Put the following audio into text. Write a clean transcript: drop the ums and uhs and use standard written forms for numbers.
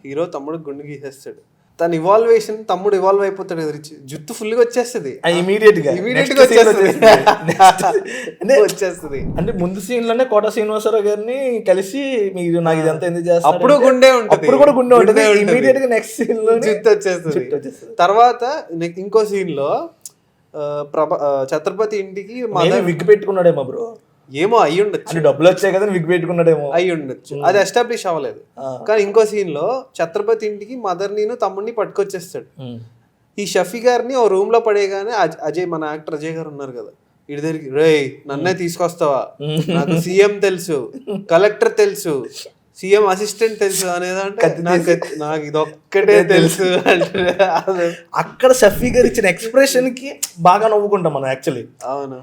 Hero తమ్ముడు గుండు గీసేస్తాడు. తన ఇవాల్వేషన్, తమ్ముడు ఇవాల్వ్ అయిపోతాడు కదా, జుట్టు ఫుల్గా వచ్చేస్తుంది, ఇమీడియట్ గా వచ్చేస్తుంది. అంటే ముందు సీన్ లోనే కోట శ్రీనివాసరావు గారిని కలిసి మీరు నాకు ఇదంతా ఎందుకు చేస్తారు, అప్పుడు గుండె ఉంటుంది, అప్పుడు కూడా గుండె ఉంటుంది, ఇమీడియట్ గా నెక్స్ట్ సీన్ లో జుట్టు వచ్చేస్తుంది. తర్వాత ఇంకో సీన్ లో ఛత్రపతి ఇంటికి విగ్ పెట్టుకున్నాడేమో బ్రో, ఏమో అయ్యి ఉండొచ్చు, డబ్బులు వచ్చాయి కదా విగ్ పెట్టుకున్నాడేమో, అయ్యి ఉండొచ్చు, అది ఎస్టాబ్లిష్ అవ్వలేదు. కానీ ఇంకో సీన్ లో ఛత్రపతి ఇంటికి మదర్ ని తమ్ముడిని పట్టుకొచ్చేస్తాడు. ఈ షఫీ గారిని ఓ రూమ్ లో పడేయగానే అజయ్, మన యాక్టర్ అజయ్ గారు ఉన్నారు కదా, ఇటు దగ్గరికి రేయ్ నన్నే తీసుకొస్తావా, నాకు సీఎం తెలుసు, కలెక్టర్ తెలుసు, సీఎం అసిస్టెంట్ తెలుసు అనేదంటే నాకు ఇదొక్కటే తెలుసు అంటే అక్కడ షఫీ గారు ఇచ్చిన ఎక్స్ప్రెషన్ కి బాగా నవ్వుకుంటాం మనం యాక్చువల్లీ. అవును.